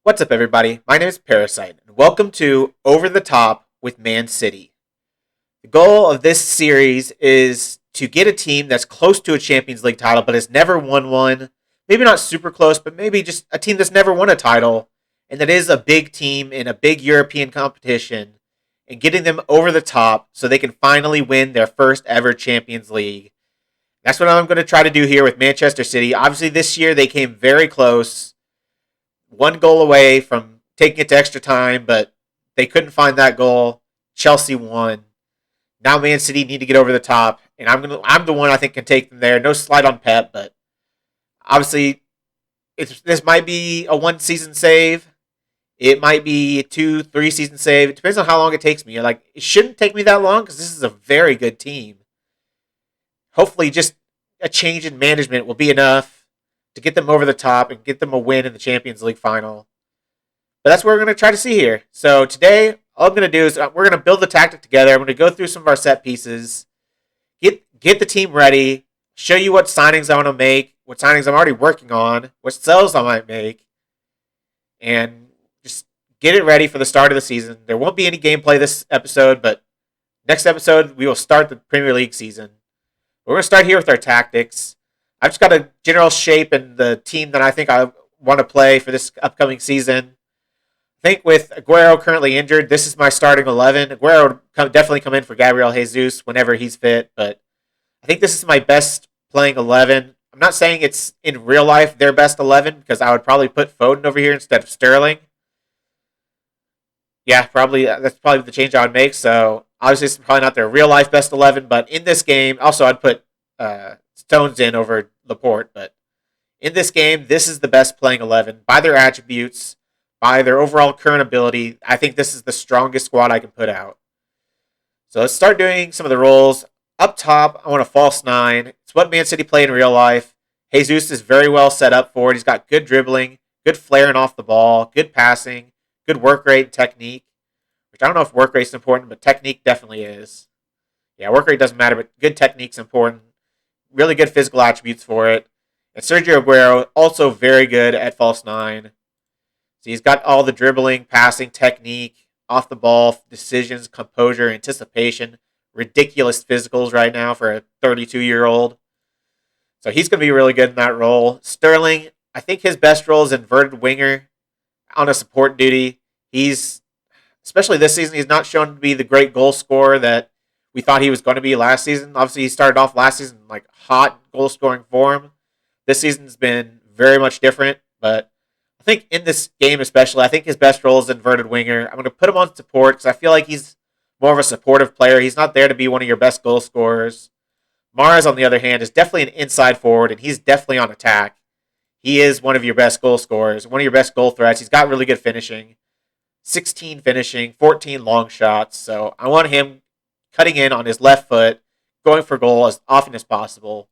What's up, everybody? My name is Parasite, and welcome to Over the Top with Man City. The goal of this series is to get a team that's close to a Champions League title but has never won one. Maybe not super close, but maybe just a team that's never won a title, and that is a big team in a big European competition, and getting them over the top so they can finally win their first ever Champions League. That's what I'm going to try to do here with Manchester City. Obviously, this year they came very close. One goal away from taking it to extra time, but they couldn't find that goal. Chelsea won. Now Man City need to get over the top, and I'm the one I think can take them there. No slide on Pep, but obviously this might be a one season save. It might be a 2-3 season save. It depends on how long it takes me. It shouldn't take me that long because this is a very good team. Hopefully, just a change in management will be enough to get them over the top and get them a win in the Champions League final. But that's what we're going to try to see here. So today, all I'm going to do is we're going to build the tactic together. I'm going to go through some of our set pieces, get the team ready, show you what signings I want to make, what signings I'm already working on, what sells I might make, and just get it ready for the start of the season. There won't be any gameplay this episode, but next episode we will start the Premier League season. We're going to start here with our tactics. I've just got a general shape and the team that I think I want to play for this upcoming season. I think with Aguero currently injured, this is my starting 11. Aguero would definitely come in for Gabriel Jesus whenever he's fit, but I think this is my best playing 11. I'm not saying it's in real life their best 11 because I would probably put Foden over here instead of Sterling. Yeah, that's probably the change I would make. So obviously it's probably not their real life best 11, but in this game, also I'd put Stones in over Laporte, but in this game, this is the best playing 11 by their attributes, by their overall current ability. I think this is the strongest squad I can put out. So let's start doing some of the roles. Up top, I want a false 9. It's what Man City play in real life. Jesus is very well set up for it. He's got good dribbling, good flaring off the ball, good passing, good work rate and technique, which I don't know if work rate is important, but technique definitely is. Yeah, work rate doesn't matter, but good technique's important. Really good physical attributes for it. And Sergio Aguero, also very good at false 9. So he's got all the dribbling, passing, technique, off the ball, decisions, composure, anticipation. Ridiculous physicals right now for a 32-year-old. So he's going to be really good in that role. Sterling, I think his best role is inverted winger on a support duty. Especially this season, he's not shown to be the great goal scorer that we thought he was going to be last season. Obviously, he started off last season in hot goal-scoring form. This season's been very much different, but I think in this game especially, I think his best role is inverted winger. I'm going to put him on support because I feel like he's more of a supportive player. He's not there to be one of your best goal scorers. Mars, on the other hand, is definitely an inside forward, and he's definitely on attack. He is one of your best goal scorers, one of your best goal threats. He's got really good finishing. 16 finishing, 14 long shots. So I want him cutting in on his left foot, going for goal as often as possible.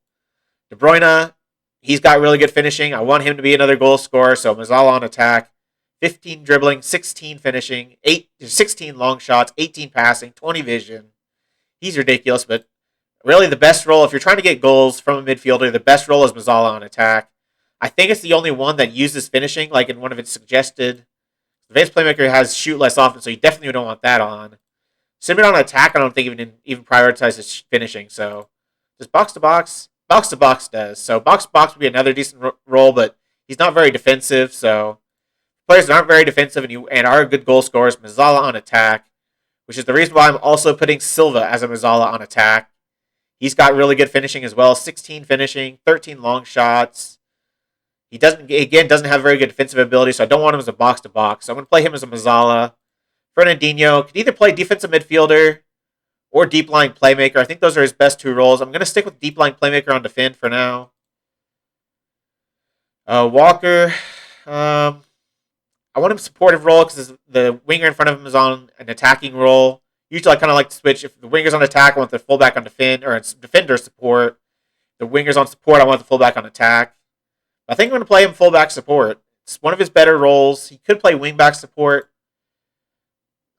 De Bruyne, he's got really good finishing. I want him to be another goal scorer, so Mazzala on attack. 15 dribbling, 16 finishing, 16 long shots, 18 passing, 20 vision. He's ridiculous, but really the best role, if you're trying to get goals from a midfielder, the best role is Mazzala on attack. I think it's the only one that uses finishing, like in one of its suggested. Advanced Playmaker has shoot less often, so you definitely don't want that on. Similar on attack, I don't think even prioritizes finishing. So just box to box does. So box to box would be another decent role, but he's not very defensive. So players that aren't very defensive and are good goal scorers, Mazzala on attack, which is the reason why I'm also putting Silva as a Mazzala on attack. He's got really good finishing as well. 16 finishing, 13 long shots. He doesn't have very good defensive ability, so I don't want him as a box to box. So I'm going to play him as a Mazzala. Fernandinho could either play defensive midfielder or deep line playmaker. I think those are his best two roles. I'm going to stick with deep line playmaker on defend for now. Walker, I want him supportive role because the winger in front of him is on an attacking role. Usually I kind of like to switch. If the winger's on attack, I want the fullback on defend, or it's defender support. The winger's on support, I want the fullback on attack. I think I'm going to play him fullback support. It's one of his better roles. He could play wingback support.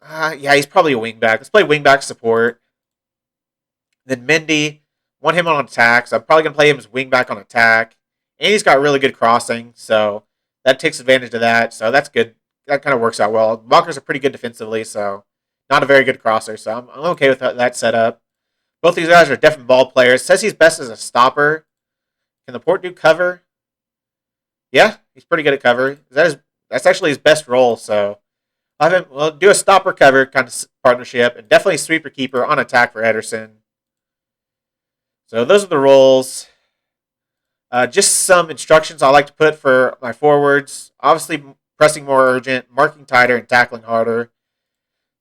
Yeah, he's probably a wingback. Let's play wingback support. Then Mendy, want him on attack, so I'm probably going to play him as wingback on attack. And he's got really good crossing, so that takes advantage of that. So that's good that kind of works out well. Walkers are pretty good defensively, so not a very good crosser. So I'm okay with that setup. Both these guys are definitely ball players. Says he's best as a stopper. Can the port do cover? Yeah, he's pretty good at cover. That's actually his best role. So we'll do a stopper cover kind of partnership, and definitely sweeper keeper on attack for Ederson. So those are the roles. Just some instructions I like to put for my forwards. Obviously, pressing more urgent, marking tighter, and tackling harder.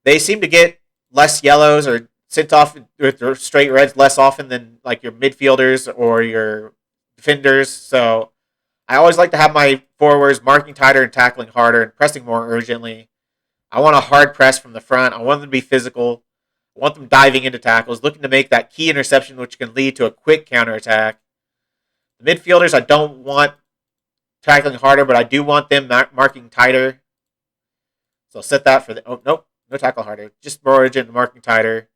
They seem to get less yellows or sent off with straight reds less often than like your midfielders or your defenders. So I always like to have my forwards marking tighter and tackling harder and pressing more urgently. I want a hard press from the front. I want them to be physical. I want them diving into tackles, looking to make that key interception, which can lead to a quick counterattack. The midfielders, I don't want tackling harder, but I do want them marking tighter. So I'll set that for the... Oh, nope. No tackle harder. Just more urgent marking tighter.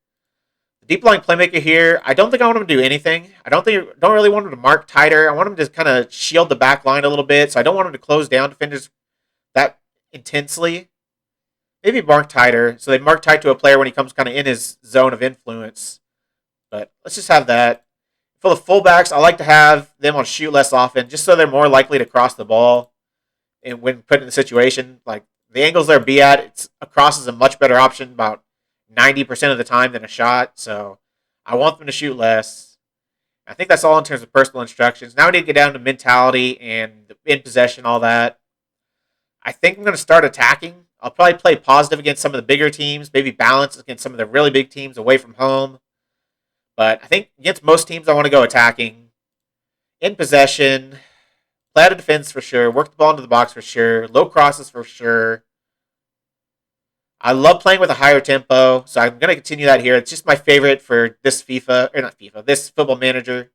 The deep line playmaker here, I don't think I want him to do anything. I don't really want him to mark tighter. I want him to kind of shield the back line a little bit. So I don't want him to close down defenders that intensely. Maybe mark tighter. So they mark tight to a player when he comes kind of in his zone of influence. But let's just have that. For the fullbacks, I like to have them on shoot less often, just so they're more likely to cross the ball. And when put in the situation, like the angles they're be at, a cross is a much better option about 90% of the time than a shot. So I want them to shoot less. I think that's all in terms of personal instructions. Now we need to get down to mentality and in possession, all that. I think I'm going to start attacking. I'll probably play positive against some of the bigger teams, maybe balance against some of the really big teams away from home. But I think against most teams, I want to go attacking. In possession, play out of defense for sure. Work the ball into the box for sure. Low crosses for sure. I love playing with a higher tempo, so I'm going to continue that here. It's just my favorite for this this Football Manager.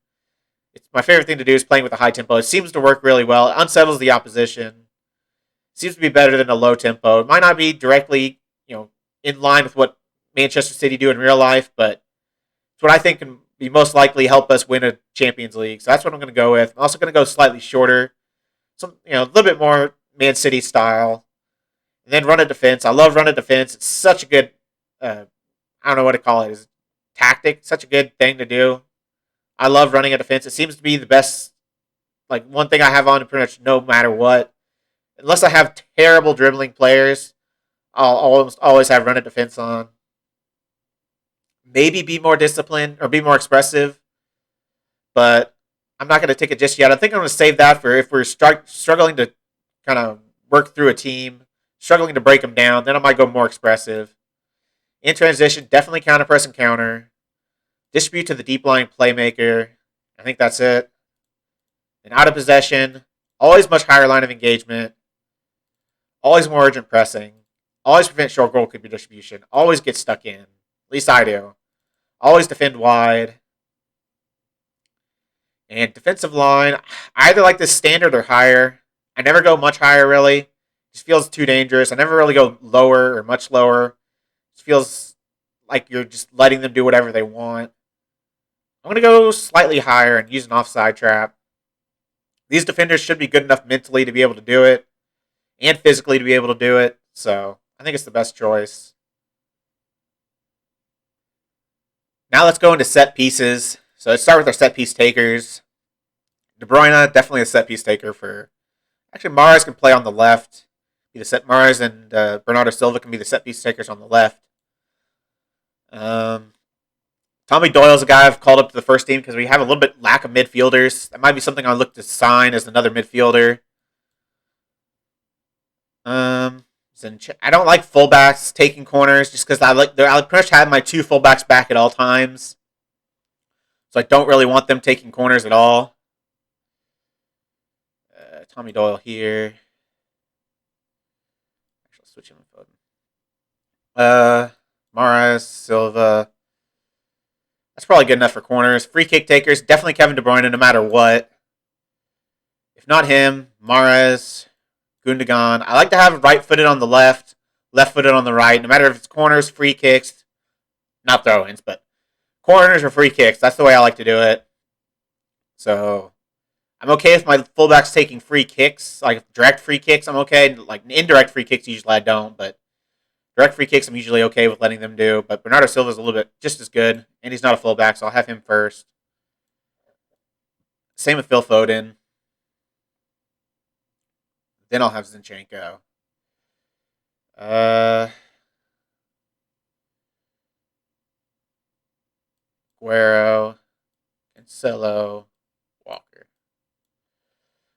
It's my favorite thing to do is playing with a high tempo. It seems to work really well. It unsettles the opposition. It seems to be better than a low tempo. It might not be directly, in line with what Manchester City do in real life, but it's what I think can be most likely help us win a Champions League. So that's what I'm going to go with. I'm also going to go slightly shorter, a little bit more Man City style, and then run a defense. I love run a defense. It's such a good, I don't know what to call it, is tactic. Such a good thing to do. I love running a defense. It seems to be the best, one thing I have on pretty much no matter what. Unless I have terrible dribbling players, I'll almost always have run a defense on. Maybe be more disciplined or be more expressive, but I'm not going to take it just yet. I think I'm going to save that for if we're struggling to kind of work through a team, struggling to break them down, then I might go more expressive. In transition, definitely counter press and counter. Distribute to the deep line playmaker. I think that's it. And out of possession, always much higher line of engagement. Always more urgent pressing. Always prevent short goal distribution. Always get stuck in. At least I do. Always defend wide. And defensive line, I either like this standard or higher. I never go much higher, really. It just feels too dangerous. I never really go lower or much lower. It just feels like you're just letting them do whatever they want. I'm going to go slightly higher and use an offside trap. These defenders should be good enough mentally to be able to do it and physically to be able to do it. So I think it's the best choice. Now let's go into set pieces. So let's start with our set piece takers. De Bruyne, definitely a set piece taker for... Actually, Mahrez can play on the left. Mahrez and Bernardo Silva can be the set piece takers on the left. Tommy Doyle's a guy I've called up to the first team because we have a little bit lack of midfielders. That might be something I'll look to sign as another midfielder. I don't like fullbacks taking corners just because I pretty much have my two fullbacks back at all times. So I don't really want them taking corners at all. Tommy Doyle here. Actually, switch him. Mahrez, Silva. That's probably good enough for corners. Free kick takers, definitely Kevin De Bruyne no matter what. If not him, Mahrez, Gundogan. I like to have right-footed on the left, left-footed on the right, no matter if it's corners, free kicks, not throw-ins, but corners or free kicks. That's the way I like to do it. So I'm okay with my fullbacks taking free kicks, like direct free kicks. I'm okay. Like indirect free kicks, usually I don't, but direct free kicks, I'm usually okay with letting them do. But Bernardo Silva's a little bit just as good, and he's not a fullback, so I'll have him first. Same with Phil Foden. Then I'll have Zinchenko. Guerrero, Cancelo, Walker.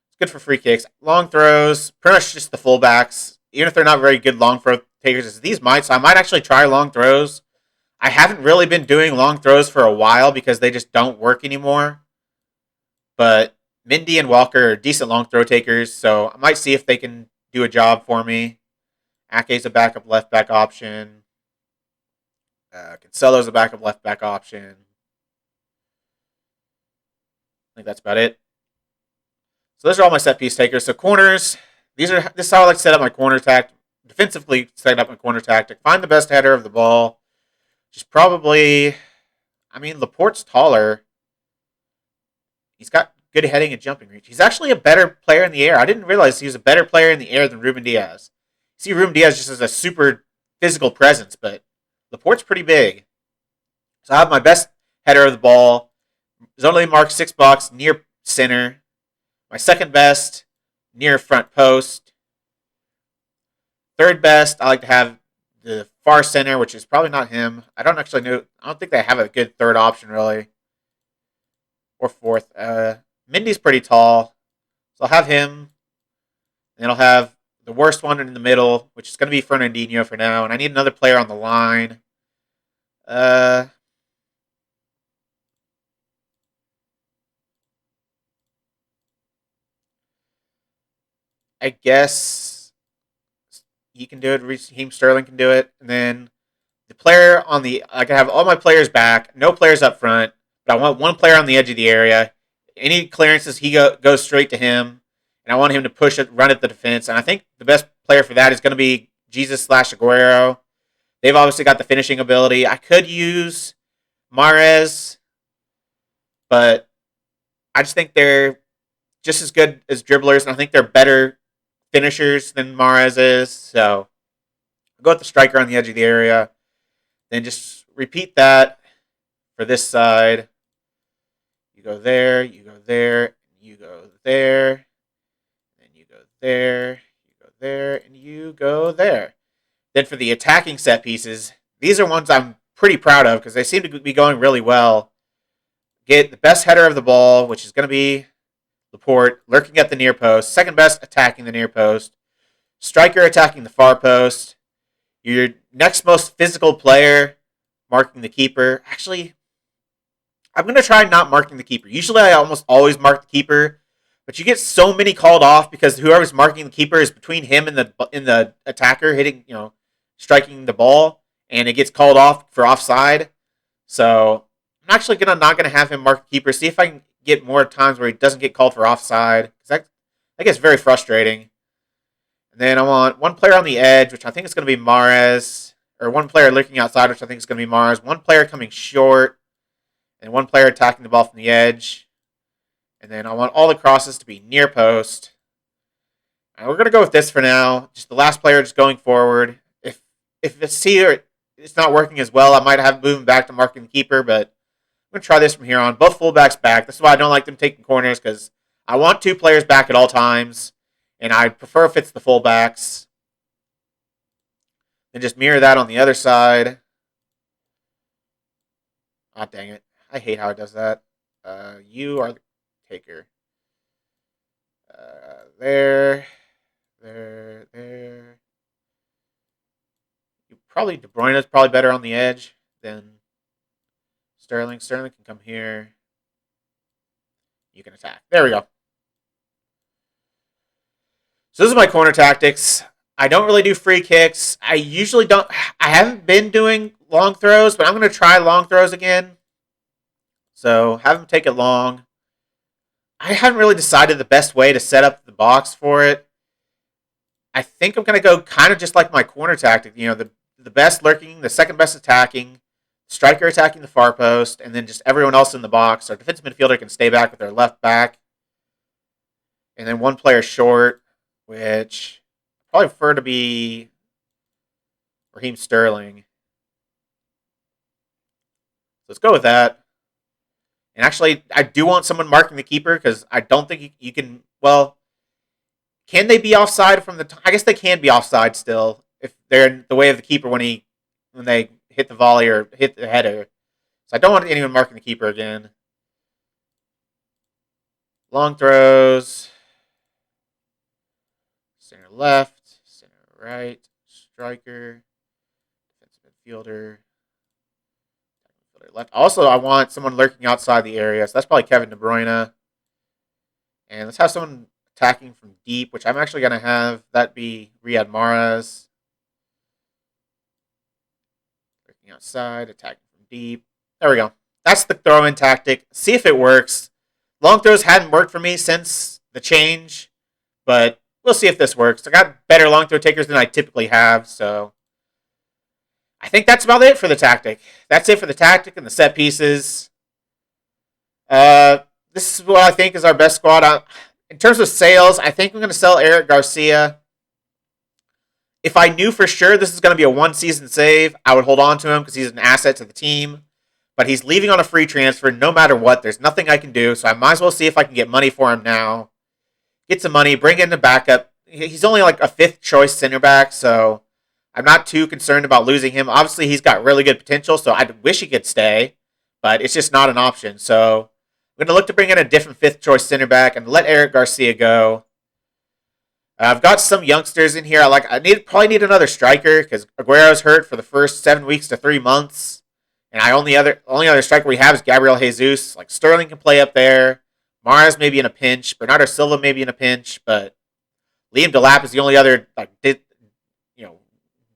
It's good for free kicks. Long throws, pretty much just the fullbacks. Even if they're not very good long throw takers, these might. So I might actually try long throws. I haven't really been doing long throws for a while because they just don't work anymore. But Mendy and Walker are decent long throw takers, so I might see if they can do a job for me. Ake's a backup left back option. Cancelo's a backup left back option. I think that's about it. So those are all my set piece takers. So corners, this is how I like to set up my corner tactic. Defensively set up my corner tactic. Find the best header of the ball. Just probably, Laporte's taller. He's got good heading and jumping reach. He's actually a better player in the air. I didn't realize he was a better player in the air than Ruben Diaz. You see Ruben Diaz just as a super physical presence, but Laporte's pretty big. So I have my best header of the ball. It's only marked $6, near center. My second best, near front post. Third best, I like to have the far center, which is probably not him. I don't think they have a good third option, really. Or fourth. Mendy's pretty tall, so I'll have him. And then I'll have the worst one in the middle, which is going to be Fernandinho for now. And I need another player on the line. I guess he can do it. Raheem Sterling can do it. And then the player I can have all my players back, no players up front, but I want one player on the edge of the area. Any clearances, he goes straight to him, and I want him to push it, run at the defense. And I think the best player for that is going to be Jesus/Aguero. They've obviously got the finishing ability. I could use Mahrez, but I just think they're just as good as dribblers, and I think they're better finishers than Mahrez is. So I'll go with the striker on the edge of the area. Then just repeat that for this side. You go there, you go there, you go there, and you go there, you go there, and you go there. Then for the attacking set pieces, these are ones I'm pretty proud of because they seem to be going really well. Get the best header of the ball, which is going to be Laporte, lurking at the near post. Second best, attacking the near post. Striker attacking the far post. Your next most physical player, marking the keeper. Actually, I'm going to try not marking the keeper. Usually I almost always mark the keeper, but you get so many called off because whoever's marking the keeper is between him and the attacker hitting, striking the ball, and it gets called off for offside. So I'm actually not going to have him mark the keeper. See if I can get more times where he doesn't get called for offside, because that gets very frustrating. And then I want one player on the edge, which I think is going to be Mahrez, or one player lurking outside, which I think is going to be Mahrez. One player coming short, and one player attacking the ball from the edge. And then I want all the crosses to be near post. And we're going to go with this for now. Just the last player just going forward. If it's not working as well, I might have moving back to marking the keeper, but I'm going to try this from here on. Both fullbacks back. This is why I don't like them taking corners, because I want two players back at all times, and I prefer if it's the fullbacks. Then just mirror that on the other side. Ah, dang it. I hate how it does that. You are the taker. There. De Bruyne is probably better on the edge than Sterling. Sterling can come here. You can attack. There we go. So this is my corner tactics. I don't really do free kicks. I haven't been doing long throws, but I'm going to try long throws again. So have them take it long. I haven't really decided the best way to set up the box for it. I think I'm going to go kind of just like my corner tactic. The best lurking, the second best attacking, striker attacking the far post, and then just everyone else in the box. Our defensive midfielder can stay back with their left back. and then one player short, which I probably prefer to be Raheem Sterling. Let's go with that. And actually, I do want someone marking the keeper because I don't think you can. Well, can they be offside from the? I guess they can be offside still if they're in the way of the keeper when they hit the volley or hit the header. So I don't want anyone marking the keeper again. Long throws. Center left, center right, striker, defensive midfielder, left. Also, I want someone lurking outside the area, so that's probably Kevin De Bruyne. And let's have someone attacking from deep, which I'm actually going to have that be Riyad Mahrez. Lurking outside, attacking from deep. There we go. That's the throw-in tactic. See if it works. Long throws hadn't worked for me since the change, but we'll see if this works. I got better long throw takers than I typically have, so I think that's about it for the tactic. That's it for the tactic and the set pieces. This is what I think is our best squad. In terms of sales, I think I'm going to sell Eric Garcia. If I knew for sure this is going to be a one-season save, I would hold on to him because he's an asset to the team. But he's leaving on a free transfer no matter what. There's nothing I can do, so I might as well see if I can get money for him now. Get some money, bring in the backup. He's only like a fifth choice center back, so I'm not too concerned about losing him. Obviously, he's got really good potential, so I wish he could stay, but it's just not an option. So I'm going to look to bring in a different fifth choice center back and let Eric Garcia go. I've got some youngsters in here. Probably need another striker because Aguero's hurt for the first 7 weeks to 3 months. And only other striker we have is Gabriel Jesus. Like Sterling can play up there. Mahrez may be in a pinch. Bernardo Silva may be in a pinch, but Liam Delap is the only other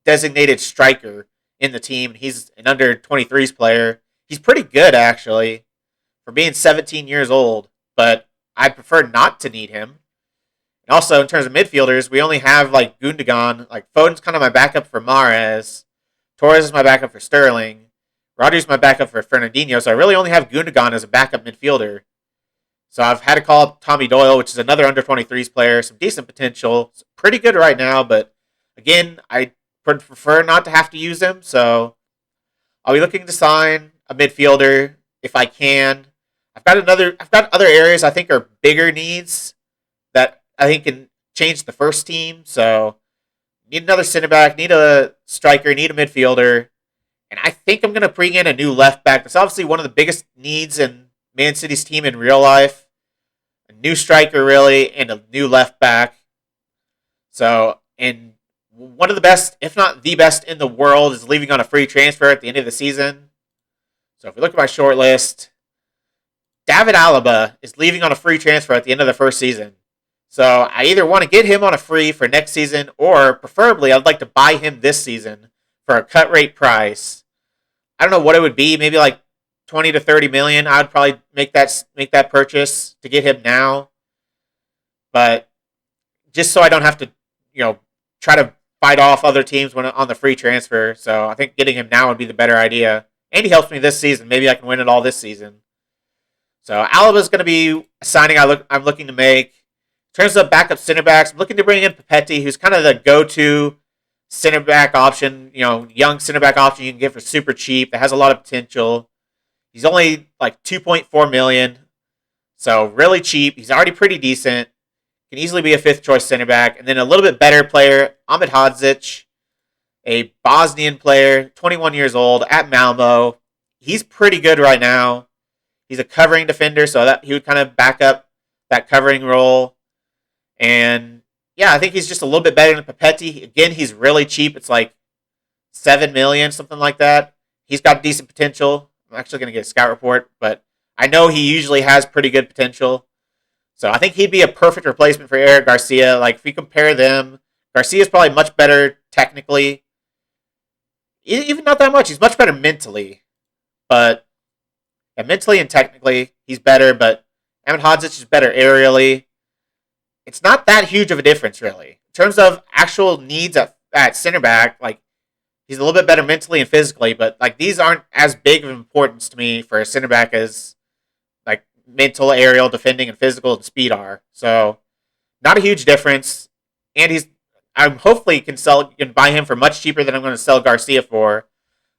designated striker in the team. He's an under 23s player. He's pretty good actually for being 17 years old, but I prefer not to need him. And also in terms of midfielders, we only have like Gundogan. Like Foden's kind of my backup for Mahrez. Torres is my backup for Sterling. Rodri's my backup for Fernandinho, so I really only have Gundogan as a backup midfielder. So I've had to call up Tommy Doyle, which is another under 23s player, some decent potential. It's pretty good right now, but again, I prefer not to have to use him, so I'll be looking to sign a midfielder if I can. I've got other areas I think are bigger needs that I think can change the first team, so need another center back, need a striker, need a midfielder. And I think I'm going to bring in a new left back. That's obviously one of the biggest needs in Man City's team in real life. A new striker, really, and a new left back. So, and one of the best, if not the best in the world, is leaving on a free transfer at the end of the season. So if we look at my short list, David Alaba is leaving on a free transfer at the end of the first season. So I either want to get him on a free for next season, or preferably I'd like to buy him this season for a cut rate price. I don't know what it would be, maybe like 20 to 30 million. I would probably make that purchase to get him now. But just so I don't have to, try to fight off other teams when on the free transfer. So I think getting him now would be the better idea. And he helps me this season. Maybe I can win it all this season. So Alaba's going to be a signing I'm looking to make. In terms of backup center backs, I'm looking to bring in Papetti, who's kind of the go-to center back option, young center back option you can get for super cheap that has a lot of potential. He's only like 2.4 million, so really cheap. He's already pretty decent. Can easily be a fifth choice center back. And then a little bit better player, Ahmed Hadzic, a Bosnian player, 21 years old at Malmo. He's pretty good right now. He's a covering defender, so that he would kind of back up that covering role. And yeah, I think he's just a little bit better than Papetti. Again, he's really cheap. It's like 7 million, something like that. He's got decent potential. I'm actually going to get a scout report, but I know he usually has pretty good potential. So I think he'd be a perfect replacement for Eric Garcia. Like if we compare them, Garcia's probably much better technically. Even not that much. He's much better mentally. But mentally and technically, he's better. But Ahmed Hadzic is better aerially. It's not that huge of a difference, really. In terms of actual needs at center back, like he's a little bit better mentally and physically, but like these aren't as big of importance to me for a center back as like mental, aerial, defending, and physical and speed are. So Not a huge difference, and I'm hopefully can buy him for much cheaper than I'm going to sell Garcia for.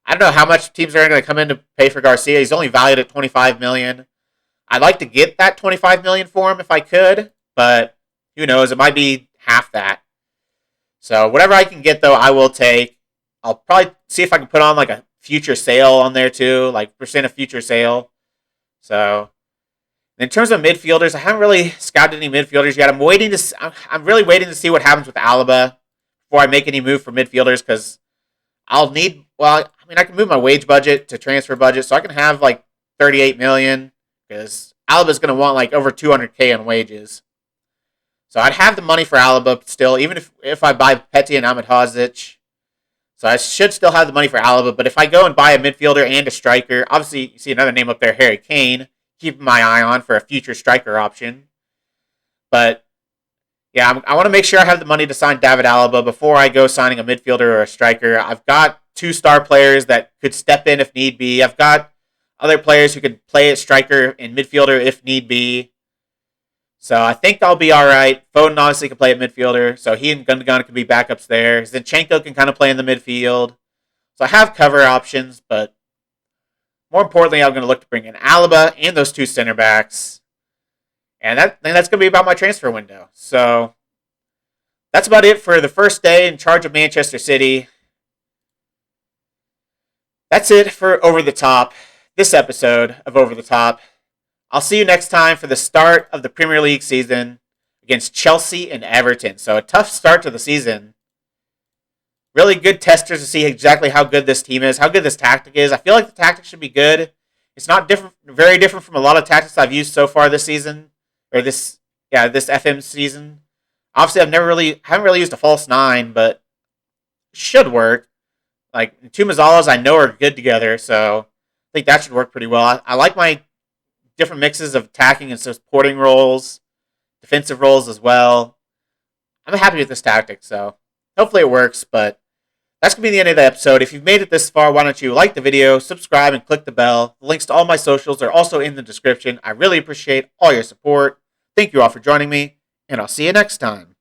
I don't know how much teams are going to come in to pay for Garcia. He's only valued at 25 million. I'd like to get that 25 million for him if I could, but who knows? It might be half that. So whatever I can get, though, I will take. I'll probably see if I can put on like a future sale on there too, like percent of future sale. So in terms of midfielders, I haven't really scouted any midfielders yet. I'm really waiting to see what happens with Alaba before I make any move for midfielders because I'll need. Well, I mean, I can move my wage budget to transfer budget, so I can have like 38 million because Alaba's going to want like over 200K on wages. So I'd have the money for Alaba still, even if I buy Petty and Ahmed Hodzic. So I should still have the money for Alaba, but if I go and buy a midfielder and a striker, obviously you see another name up there, Harry Kane, keeping my eye on for a future striker option. But yeah, I want to make sure I have the money to sign David Alaba before I go signing a midfielder or a striker. I've got 2-star players that could step in if need be. I've got other players who could play at striker and midfielder if need be. So I think I'll be all right. Foden obviously can play at midfielder, so he and Gundogan can be backups there. Zinchenko can kind of play in the midfield. So I have cover options, but more importantly, I'm going to look to bring in Alaba and those 2 center backs. And that's going to be about my transfer window. So that's about it for the first day in charge of Manchester City. That's it for Over the Top, this episode of Over the Top. I'll see you next time for the start of the Premier League season against Chelsea and Everton. So a tough start to the season. Really good testers to see exactly how good this team is, how good this tactic is. I feel like the tactic should be good. It's not very different from a lot of tactics I've used so far this season, or this FM season. Obviously, haven't really used a false 9, but it should work. Like 2 Mazzalas I know are good together, so I think that should work pretty well. I like my different mixes of attacking and supporting roles, defensive roles as well. I'm happy with this tactic, so hopefully it works, but that's going to be the end of the episode. If you've made it this far, why don't you like the video, subscribe, and click the bell. The links to all my socials are also in the description. I really appreciate all your support. Thank you all for joining me, and I'll see you next time.